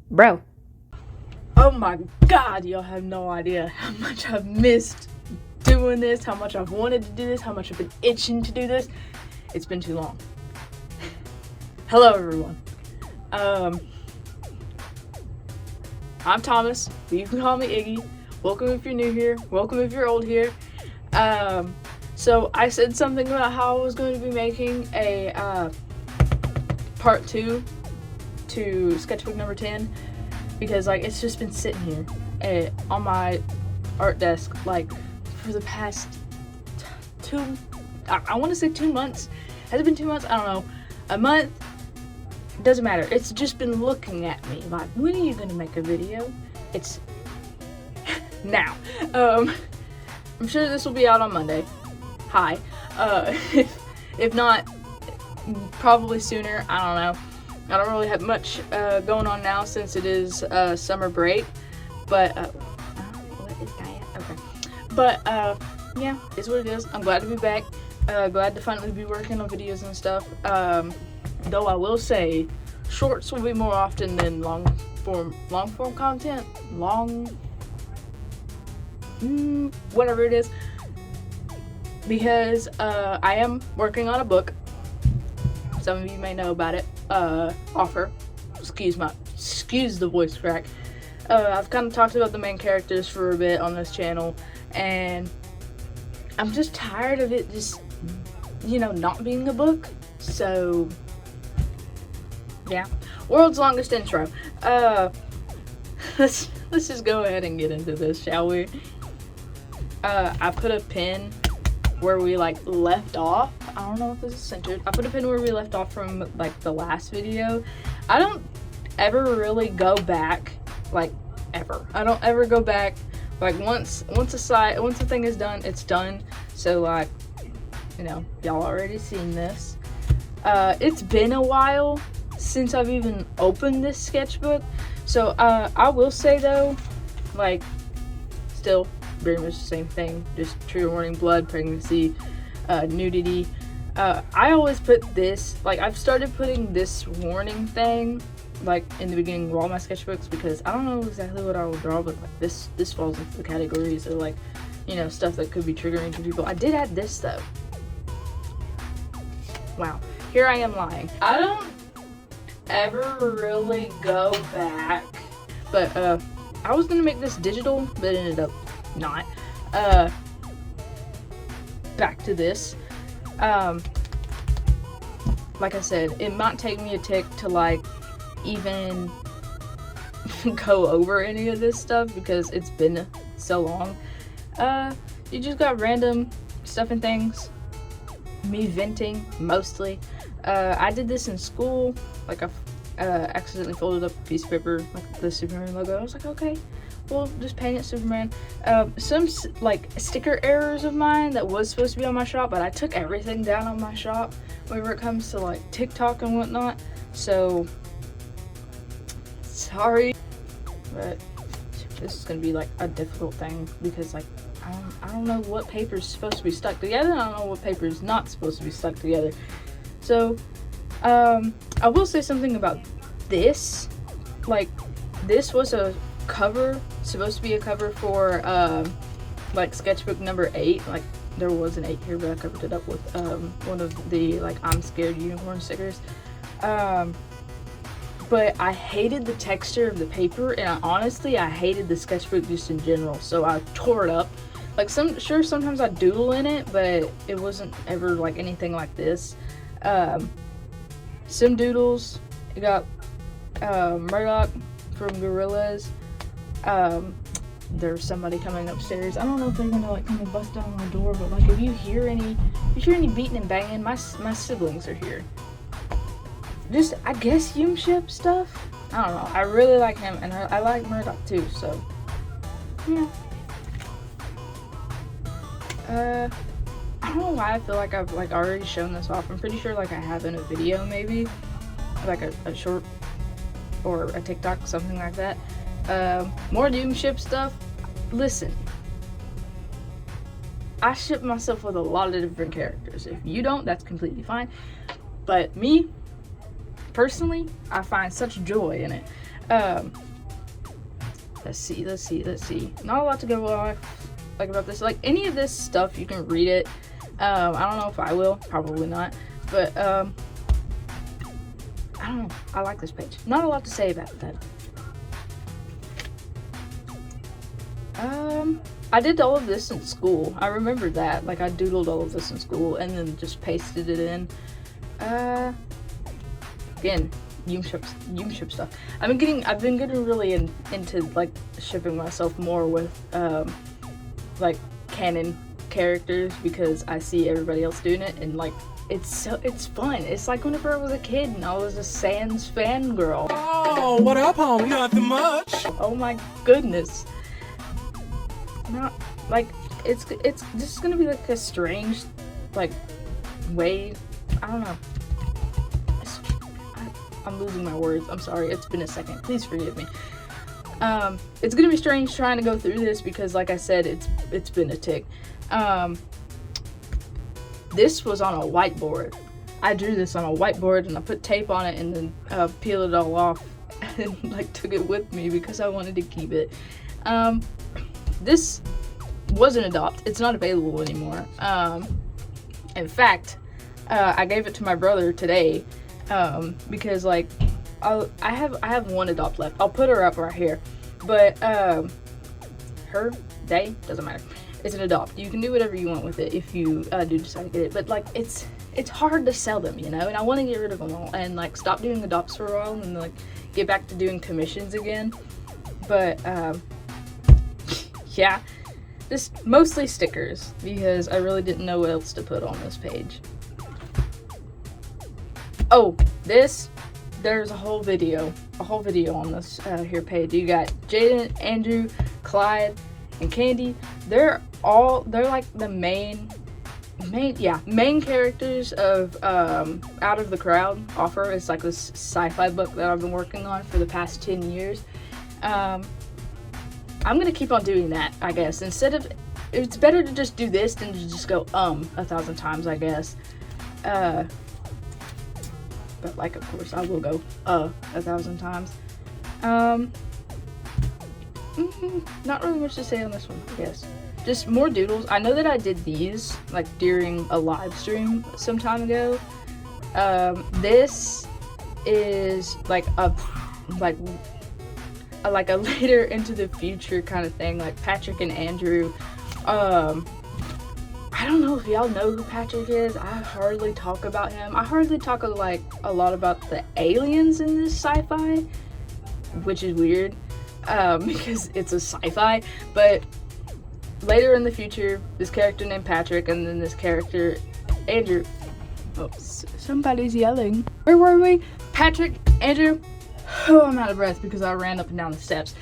Bro. Oh my god, y'all have no idea how much I've missed doing this, how much I've wanted to do this, how much I've been itching to do this. It's been too long. Hello everyone. I'm Thomas, but you can call me Iggy. Welcome if you're new here, welcome if you're old here. So I said something about how I was going to be making a part 2 to sketchbook number 10, because like it's just been sitting here on my art desk like for the past I want to say 2 months. Has it been 2 months? I don't know. A month? Doesn't matter. It's just been looking at me like, when are you gonna make a video? It's now. I'm sure this will be out on Monday. Hi. If not, probably sooner. I don't know. I don't really have much going on now since it is summer break. But what is that? Okay. But yeah, it's what it is. I'm glad to be back. Glad to finally be working on videos and stuff. Though I will say, shorts will be more often than long form content. Whatever it is. Because I am working on a book. Some of you may know about it. Offer. Excuse the voice crack. I've kind of talked about the main characters for a bit on this channel, and I'm just tired of it just, not being a book. So yeah, world's longest intro. Let's just go ahead and get into this, shall we? I put a pin where we left off. I don't know if this is centered. I put a pin where we left off from the last video. I don't ever really go back, ever. I don't ever go back. Once a thing is done, it's done. So y'all already seen this. It's been a while since I've even opened this sketchbook. So I will say though, still very much the same thing. Just trigger warning: blood, pregnancy, nudity. I always put this, I've started putting this warning thing in the beginning of all my sketchbooks, because I don't know exactly what I will draw, but this falls into the categories of stuff that could be triggering to people. I did add this though. Wow, here I am lying. I don't ever really go back, but I was gonna make this digital, but it ended up not. Back to this. Like I said, it might take me a tick to even go over any of this stuff, because it's been so long. You just got random stuff and things, me venting mostly. I did this in school. I accidentally folded up a piece of paper, the Superman logo. I was like, okay, well, just paint it Superman. Some sticker errors of mine that was supposed to be on my shop, but I took everything down on my shop whenever it comes to TikTok and whatnot. So sorry, but this is gonna be a difficult thing, because I don't know what paper's supposed to be stuck together, and I don't know what paper is not supposed to be stuck together. So I will say something about this. This was a cover, supposed to be a cover for sketchbook number 8. There was an 8 here, but I covered it up with one of the I'm scared unicorn stickers. But I hated the texture of the paper, and honestly I hated the sketchbook just in general, so I tore it up. Sometimes I doodle in it, but it wasn't ever anything like this. Some doodles. You got Murdoch from Gorillaz. There's somebody coming upstairs. I don't know if they're gonna come and bust down my door, but if you hear any beating and banging, my siblings are here. Just, I guess, Yumship stuff. I don't know. I really like him, and I like Murdoch too. So yeah. I don't know why I feel like I've already shown this off. I'm pretty sure I have in a video, maybe a short or a TikTok, something like that. More Doom ship stuff. Listen, I ship myself with a lot of different characters. If you don't, that's completely fine. But me, personally, I find such joy in it. Let's see. Not a lot to go off like about this. Like any of this stuff, you can read it. I don't know if I will, probably not. But I don't know. I like this page. Not a lot to say about that. I did all of this in school. I remember that. Like I doodled all of this in school and then just pasted it in. Again, Ship stuff. I've been getting really into like shipping myself more with like canon characters because I see everybody else doing it, and like it's fun. It's like whenever I was a kid and I was a Sans fangirl. Oh, what up, homie? Nothing much. Oh my goodness. Not like it's just gonna be like a strange like way. I don't know. I'm losing my words. I'm sorry. It's been a second. Please forgive me. It's gonna be strange trying to go through this because, like I said, it's been a tick. This was on a whiteboard. I drew this on a whiteboard and I put tape on it and then peeled it all off and like took it with me because I wanted to keep it. This was an adopt. It's not available anymore. In fact, I gave it to my brother today. Because like I have one adopt left. I'll put her up right here, but they doesn't matter. It's an adopt. You can do whatever you want with it if you do decide to get it. But like it's hard to sell them, you know. And I want to get rid of them all and like stop doing adopts for a while and like get back to doing commissions again. But yeah, just mostly stickers because I really didn't know what else to put on this page. Oh, there's a whole video on this here page. You got Jaden, Andrew, Clyde, and Candy. They're like the main characters of Out of the Crowd offer. It's like this sci-fi book that I've been working on for the past 10 years. I'm gonna keep on doing that, I guess. It's better to just do this than to just go 1,000 times, I guess. But like, of course, I will go 1,000 times. Not really much to say on this one, I guess. Just more doodles. I know that I did these like during a live stream some time ago. This is like a later into the future kind of thing, like Patrick and Andrew. I don't know if y'all know who Patrick is. I hardly talk about him. I hardly talk like a lot about the aliens in this sci-fi, which is weird because it's a sci-fi. But later in the future, this character named Patrick and then this character Andrew. Oh, somebody's yelling. Where were we? Patrick, Andrew. Oh, I'm out of breath because I ran up and down the steps.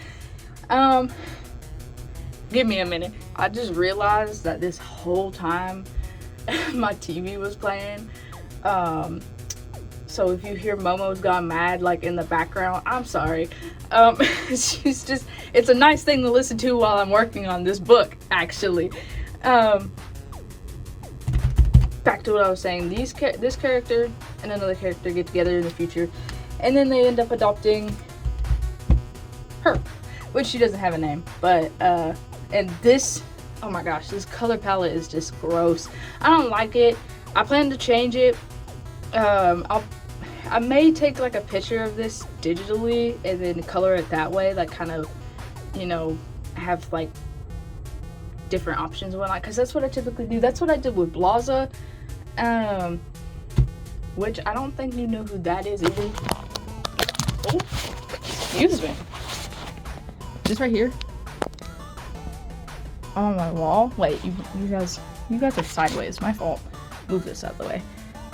Give me a minute. I just realized that this whole time my TV was playing. So if you hear Momo's Gone Mad like in the background, I'm sorry. It's a nice thing to listen to while I'm working on this book, actually. Back to what I was saying. This character and another character get together in the future, and then they end up adopting her, which she doesn't have a name, but and this, oh my gosh, this color palette is just gross. I don't like it. I plan to change it. I may take like a picture of this digitally and then color it that way, like kind of, you know, have like different options and whatnot, because that's what I typically do. That's what I did with Blaza, which I don't think you know who that is either. Oh, excuse me. This right here on my wall. Wait, you guys are sideways. My fault. Move this out of the way.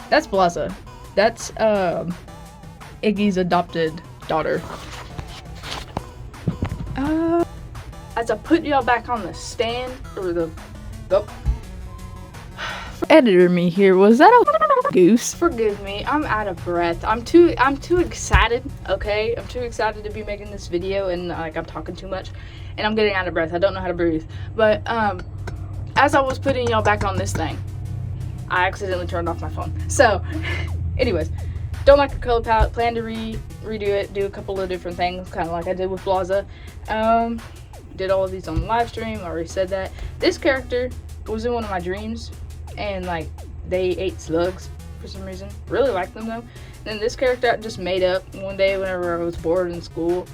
That's Blaza. That's Iggy's adopted daughter. As I put y'all back on the stand, or the editor me here, was that a goose? Forgive me, I'm out of breath. I'm too excited, okay? I'm too excited to be making this video, and like I'm talking too much and I'm getting out of breath. I don't know how to breathe. But as I was putting y'all back on this thing, I accidentally turned off my phone. So anyways, don't like the color palette. Plan to redo it, do a couple of different things, kind of like I did with Plaza. Did all of these on the live stream. I already said that. This character was in one of my dreams, and like they ate slugs for some reason. Really like them though. And this character I just made up one day whenever I was bored in school.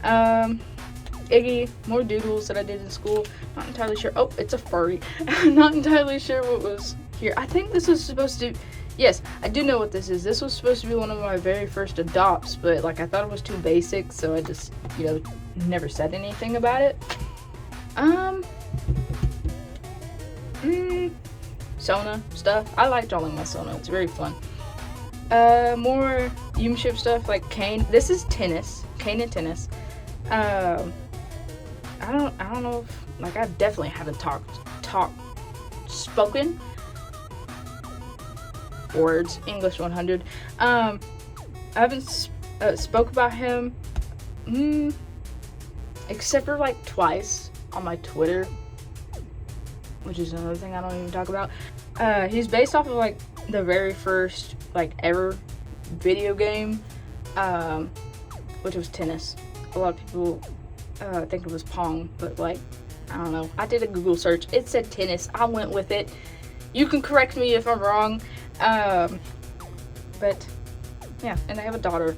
Iggy, more doodles that I did in school. Not entirely sure. Oh, it's a furry. Not entirely sure what was here. I think this was supposed to. Yes, I do know what this is. This was supposed to be one of my very first adopts, but like I thought it was too basic, so I just, you know, never said anything about it. Sona stuff. I like drawing my Sona. It's very fun. More Yumship stuff like Kane. This is tennis. Kane and tennis. I don't know if, like, I definitely haven't spoken words, English 100. I haven't spoke about him, except for like twice on my Twitter, which is another thing I don't even talk about. He's based off of like the very first like ever video game, which was tennis. A lot of people think it was Pong, but like, I don't know. I did a Google search. It said tennis. I went with it. You can correct me if I'm wrong. But yeah, and I have a daughter.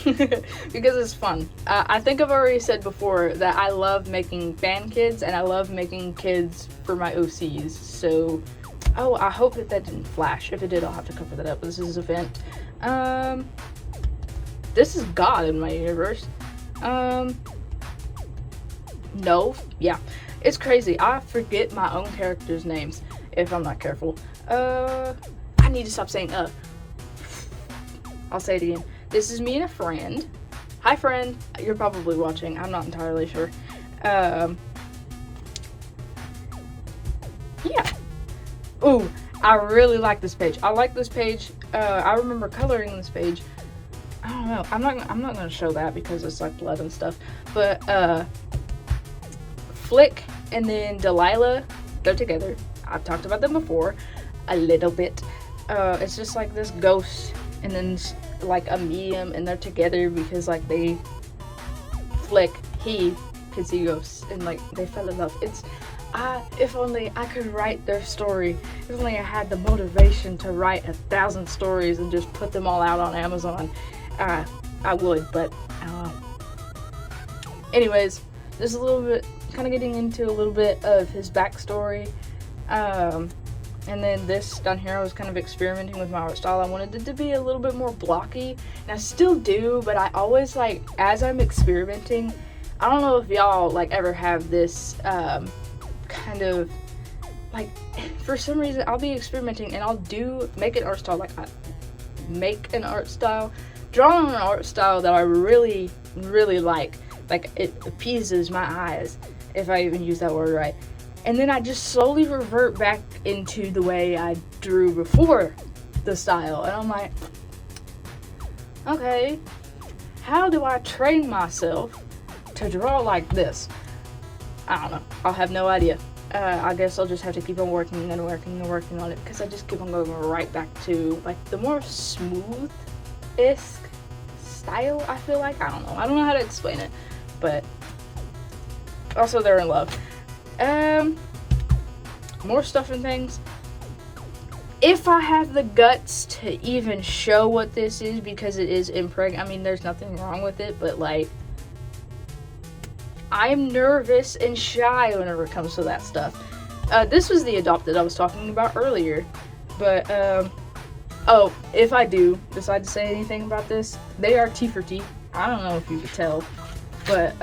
Because it's fun. I think I've already said before that I love making fan kids, and I love making kids for my OCs. So, oh, I hope that didn't flash. If it did, I'll have to cover that up. This is a vent. This is God in my universe. No, yeah, it's crazy. I forget my own characters' names if I'm not careful. I need to stop saying I'll say it again. This is me and a friend. Hi, friend. You're probably watching. I'm not entirely sure. Yeah. Ooh, I really like this page. I like this page. I remember coloring this page. I don't know. I'm not gonna show that because it's like blood and stuff. But Flick and then Delilah, they're together. I've talked about them before a little bit. It's just like this ghost and then like a medium, and they're together because like he could see ghosts and like they fell in love. If only I could write their story. If only I had the motivation to write 1,000 stories and just put them all out on Amazon. I would, but anyways, this is a little bit kind of getting into a little bit of his backstory. And then this down here, I was kind of experimenting with my art style. I wanted it to be a little bit more blocky, and I still do, but I always like, as I'm experimenting, I don't know if y'all like ever have this kind of like, for some reason I'll be experimenting and I'll make an art style, draw on an art style that I really, really like it appeases my eyes, if I even use that word right. And then I just slowly revert back into the way I drew before the style. And I'm like, okay, how do I train myself to draw like this? I don't know. I'll have no idea. I guess I'll just have to keep on working and working and working on it, because I just keep on going right back to like the more smooth-esque style, I feel like. I don't know how to explain it, but also they're in love. More stuff and things. If I have the guts to even show what this is, because it is I mean, there's nothing wrong with it, but like, I'm nervous and shy whenever it comes to that stuff. This was the adopted I was talking about earlier, but oh, if I do decide to say anything about this, they are T for T. I don't know if you could tell, but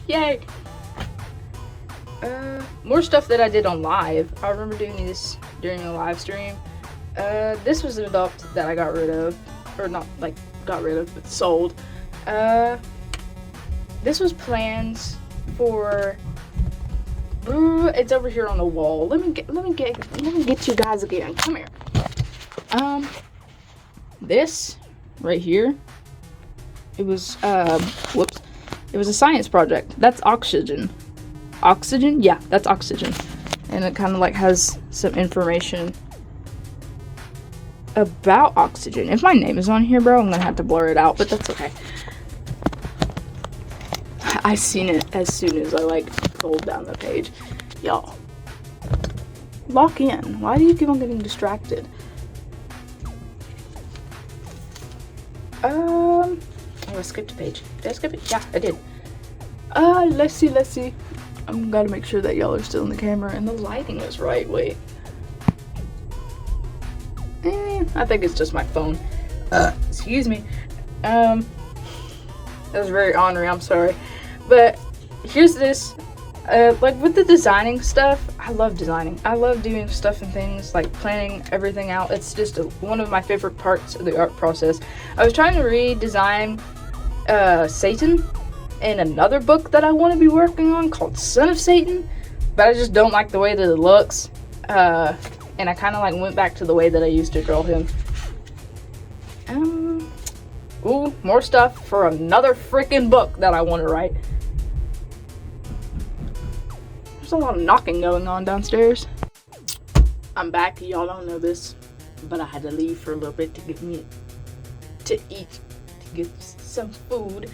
yay. More stuff that I did on live. I remember doing this during a live stream. This was an adopt that I got rid of, or not like got rid of, but sold. This was plans for. It's over here on the wall. Let me get you guys again. Come here. This right here. It was whoops. It was a science project. That's oxygen. Oxygen? Yeah, that's oxygen. And it kind of like has some information about oxygen. If my name is on here, bro, I'm gonna have to blur it out, but that's okay. I seen it as soon as I like scrolled down the page. Y'all, lock in. Why do you keep on getting distracted? Oh, I skipped a page. Did I skip it? Yeah, I did. Let's see. I'm gotta make sure that y'all are still in the camera and the lighting is right. Wait. I think it's just my phone. Excuse me. That was very ornery, I'm sorry. But here's this. Like with the designing stuff, I love designing. I love doing stuff and things, like planning everything out. It's just one of my favorite parts of the art process. I was trying to redesign Satan in another book that I want to be working on called Son of Satan, but I just don't like the way that it looks. And I kind of like went back to the way that I used to draw him. Ooh, more stuff for another freaking book that I want to write. There's a lot of knocking going on downstairs. I'm back. Y'all don't know this, but I had to leave for a little bit to get me to eat, to get some food,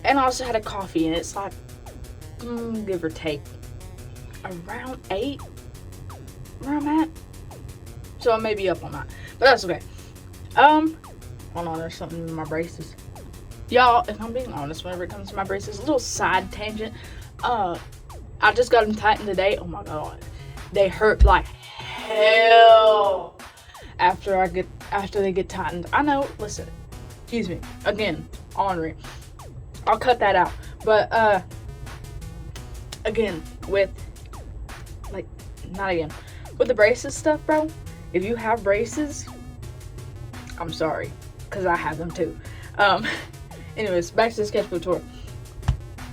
and I also had a coffee, and it's like, give or take, around 8, where I'm at. So I may be up on that, but that's okay. Hold on, there's something in my braces. Y'all, if I'm being honest, whenever it comes to my braces, a little side tangent. I just got them tightened today. Oh my god, they hurt like hell after they get tightened. I know. Listen, excuse me. Again, ornery. I'll cut that out. But again, with the braces stuff, bro. If you have braces, I'm sorry, because I have them too. Anyways, back to the Sketchbook Tour.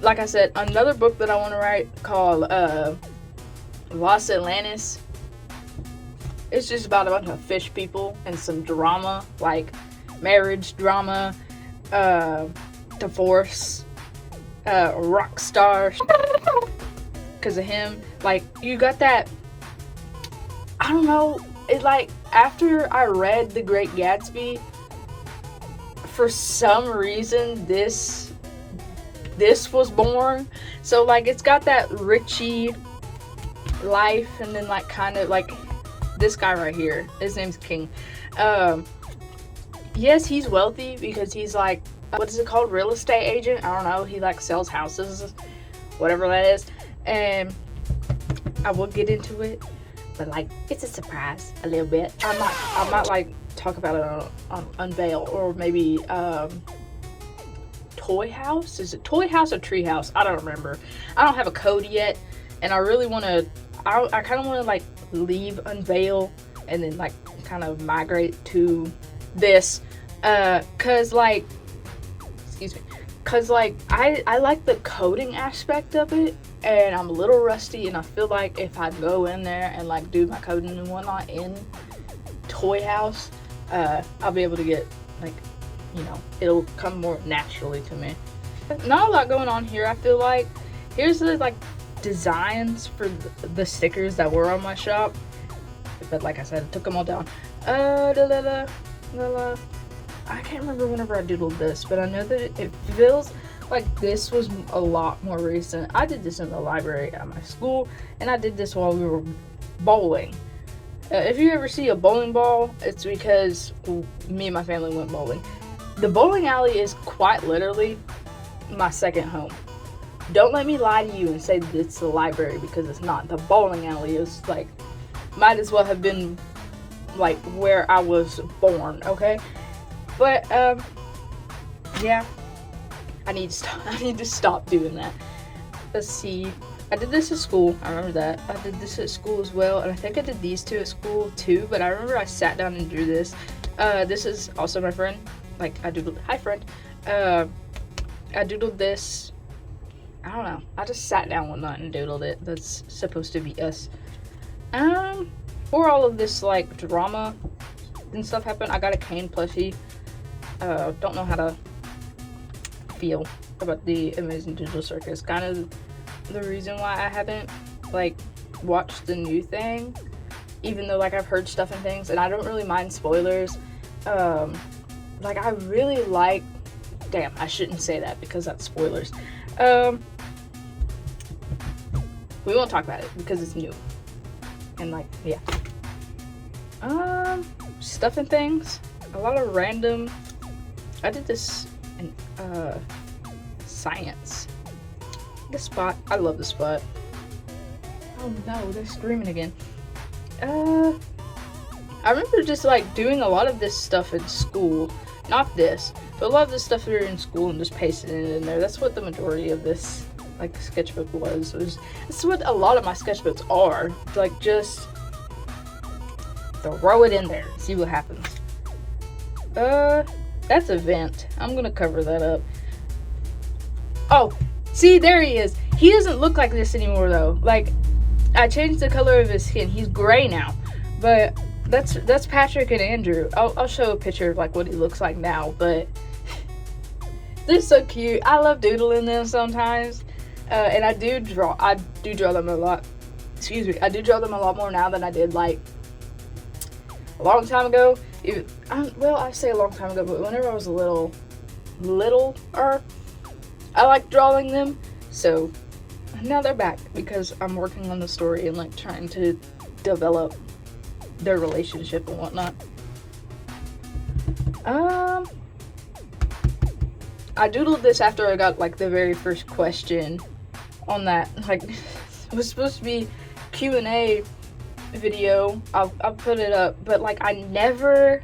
Like I said, another book that I want to write called Los Atlantis. It's just about a bunch of fish people and some drama, like marriage drama, divorce, rock stars. Because of him, like, you got that, I don't know, it like, after I read The Great Gatsby, for some reason, this was born. So, like, it's got that Richie life, and then, like, kind of, like, this guy right here, his name's King. Yes, he's wealthy, because he's, like, what is it called, real estate agent? I don't know, he, like, sells houses, whatever that is, and I will get into it, but, like, it's a surprise, a little bit. I might like, talk about it on Unveil, or maybe, Toy House? Is it Toy House or Tree House? I don't remember. I don't have a code yet, and I really want to, I kind of want to, like, leave Unveil, and then, like, kind of migrate to this, cause, like, excuse me, cause, like, I like the coding aspect of it, and I'm a little rusty, and I feel like if I go in there and, like, do my coding and whatnot in Toy House, I'll be able to get, like, you know, it'll come more naturally to me. Not a lot going on here, I feel like. Here's the, like, designs for the stickers that were on my shop, but like I said, I took them all down. I can't remember whenever I doodled this, but I know that it feels like this was a lot more recent. I did this in the library at my school, and I did this while we were bowling. If you ever see a bowling ball, it's because me and my family went bowling. The bowling alley is quite literally my second home. Don't let me lie to you and say that it's the library, because it's not. The bowling alley is, like, might as well have been, like, where I was born, okay? But, yeah. I need to stop doing that. Let's see. I did this at school. I remember that. I did this at school as well, and I think I did these two at school too, but I remember I sat down and drew this. This is also my friend. Like, I doodled, hi friend. I doodled this. I don't know. I just sat down one night and doodled it. That's supposed to be us. Before all of this, like, drama and stuff happened, I got a cane plushie. Don't know how to feel about the Amazing Digital Circus. Kind of the reason why I haven't, like, watched the new thing even though like I've heard stuff and things, and I don't really mind spoilers. Like I really like, damn, I shouldn't say that because that's spoilers. We won't talk about it because it's new. And like, yeah. Stuff and things. A lot of random. I did this in science. The spot. I love the spot. Oh no, they're screaming again. I remember just like doing a lot of this stuff in school. Not this, but a lot of this stuff we were in school and just pasting it in there. That's what the majority of this like sketchbook was. This is what a lot of my sketchbooks are. Like just throw it in there, see what happens. That's a vent. I'm gonna cover that up. Oh, see, there he is. He doesn't look like this anymore though. Like, I changed the color of his skin. He's gray now. But that's Patrick and Andrew. I'll show a picture of like what he looks like now, but they're so cute. I love doodling them sometimes. And I do draw them a lot. Excuse me. I do draw them a lot more now than I did like a long time ago. Well, I say a long time ago, but whenever I was littler, I liked drawing them. So now they're back because I'm working on the story and like trying to develop their relationship and whatnot. I doodled this after I got like the very first question on that. Like, it was supposed to be Q&A video. I'll put it up, but like I never.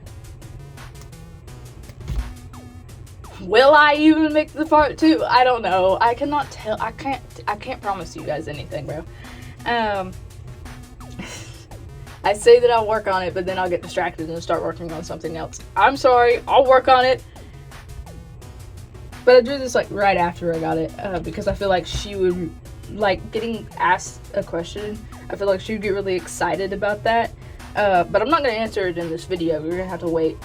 Will I even make the part 2? I don't know. I cannot tell. I can't promise you guys anything, bro. I say that I'll work on it, but then I'll get distracted and start working on something else. I'm sorry. I'll work on it. But I drew this like right after I got it because I feel like she would like getting asked a question. I feel like she would get really excited about that. But I'm not going to answer it in this video. We're going to have to wait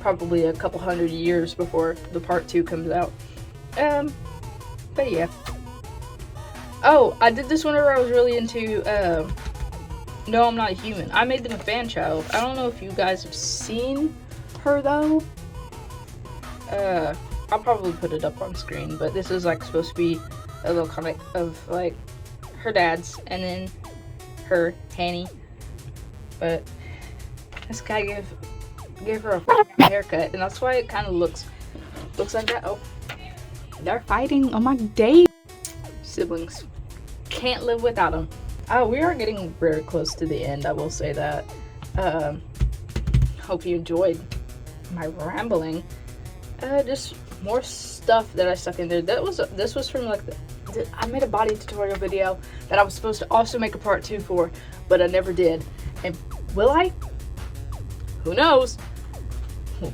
probably a couple hundred years before the part 2 comes out. But yeah. Oh, I did this whenever I was really into No, I'm Not a Human. I made them a fan child. I don't know if you guys have seen her though. I'll probably put it up on screen, but this is like supposed to be a little comic of like her dad's and then her, Hanny. But this guy gave her a haircut, and that's why it kind of looks like that. Oh, they're fighting on my day. Siblings, can't live without them. Oh, we are getting very close to the end, I will say that. Hope you enjoyed my rambling. Just more stuff that I stuck in there. This was from like I made a body tutorial video that I was supposed to also make a part 2 for, but I never did. And will I? Who knows?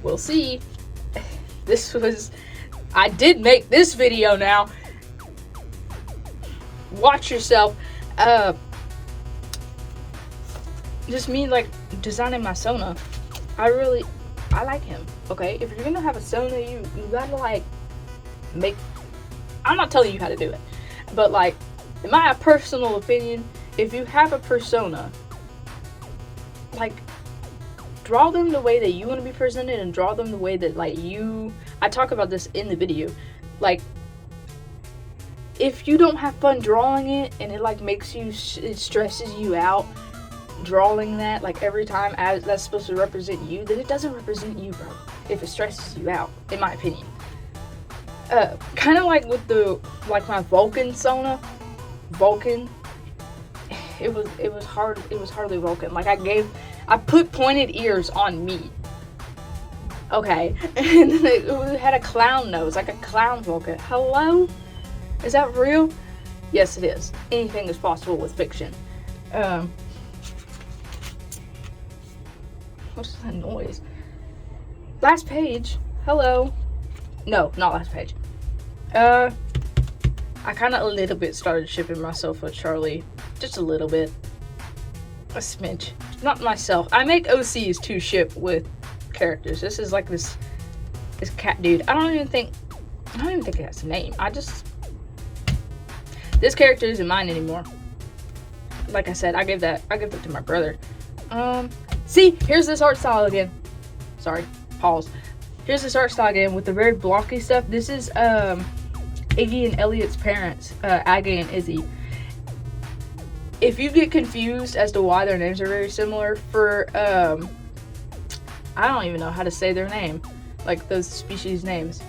We'll see. I did make this video now. Watch yourself. Just me like designing my Sona. I like him. Okay, if you're gonna have a Sona, you gotta like make. I'm not telling you how to do it, but like in my personal opinion, if you have a persona, like draw them the way that you want to be presented and draw them the way that like you. I talk about this in the video. Like, if you don't have fun drawing it and it like makes you, it stresses you out drawing that like every time as that's supposed to represent you, then it doesn't represent you, bro. If it stresses you out, in my opinion. Kind of like with my Vulcan Sona. Vulcan. It was hardly Vulcan. Like I put pointed ears on me. Okay. And then it had a clown nose, like a clown Vulcan. Hello? Is that real? Yes, it is. Anything is possible with fiction. What's that noise? Last page. Hello. No, not last page. I kind of a little bit started shipping myself with Charlie. Just a little bit. A smidge. Not myself. I make OCs to ship with characters. This is like this cat dude. I don't even think it has a name. This character isn't mine anymore. Like I said, I gave that to my brother. See, here's this art style again. Sorry, pause. Here's this art style again with the very blocky stuff. This is Iggy and Elliot's parents, Aggie and Izzy. If you get confused as to why their names are very similar, for I don't even know how to say their name, like those species names.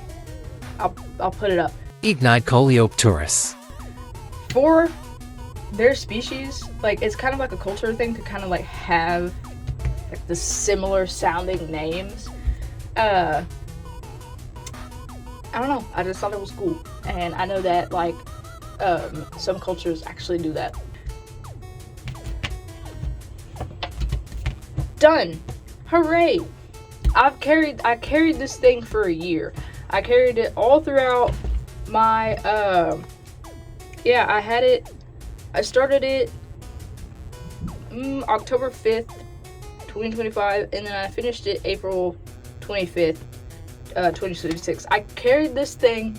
I'll put it up. Ignite Coleopterus. For their species, like, it's kind of like a culture thing to kind of like have like the similar sounding names. I don't know, I just thought it was cool, and I know that like some cultures actually do that. Done. Hooray! I carried this thing for a year. I carried it all throughout my I started it October 5th, 2025, and then I finished it April 25th, 2026. I carried this thing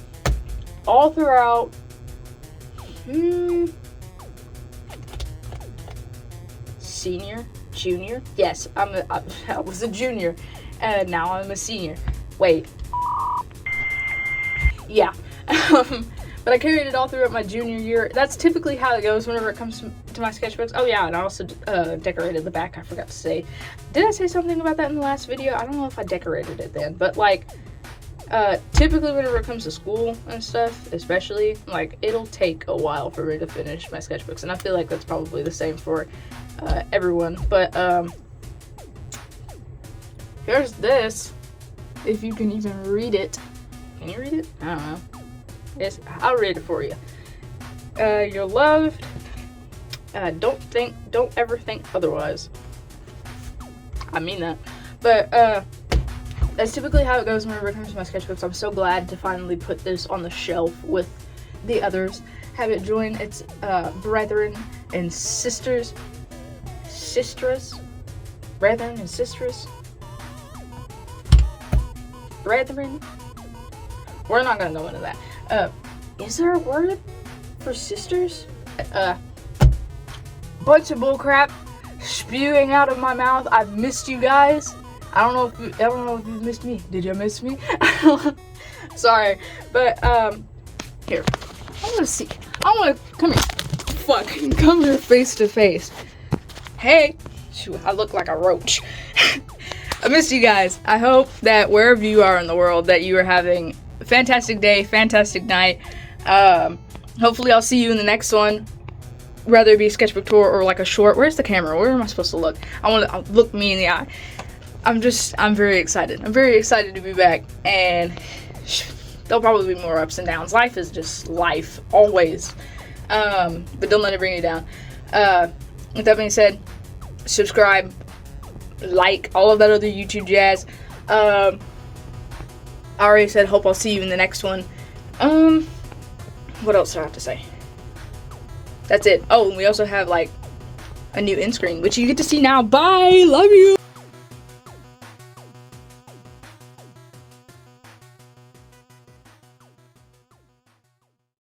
all throughout junior. Yes, I was a junior, and now I'm a senior. Wait. Yeah. But I carried it all throughout my junior year. That's typically how it goes whenever it comes to my sketchbooks. Oh yeah, and I also decorated the back. I forgot to say. Did I say something about that in the last video? I don't know if I decorated it then, but like, typically whenever it comes to school and stuff, especially, like, it'll take a while for me to finish my sketchbooks, and I feel like that's probably the same for everyone. But here's this, if you can even read it. Can you read it? I don't know. Yes, I'll read it for you. You're loved. Don't ever think otherwise. I mean that. But that's typically how it goes whenever it comes to my sketchbooks. I'm so glad to finally put this on the shelf with the others. Have it join its brethren and sisters. Brethren and sisters. Brethren. We're not gonna go into that. Is there a word for sisters? Bunch of bullcrap spewing out of my mouth. I've missed you guys. I don't know if you've missed me. Did you miss me? Sorry, but here. Come here. Fuck, come here face to face. Hey, shoot, I look like a roach. I missed you guys. I hope that wherever you are in the world that you are having a fantastic day, fantastic night. Hopefully I'll see you in the next one. Whether it be a sketchbook tour or like a short. Where's the camera? Where am I supposed to look? I want to look me in the eye. I'm very excited. I'm very excited to be back, and there'll probably be more ups and downs. Life is just life, always. But don't let it bring you down. With that being said, subscribe, like, all of that other YouTube jazz. I already said hope I'll see you in the next one. What else do I have to say? That's it. Oh, and we also have like a new end screen, which you get to see now. Bye! Love you!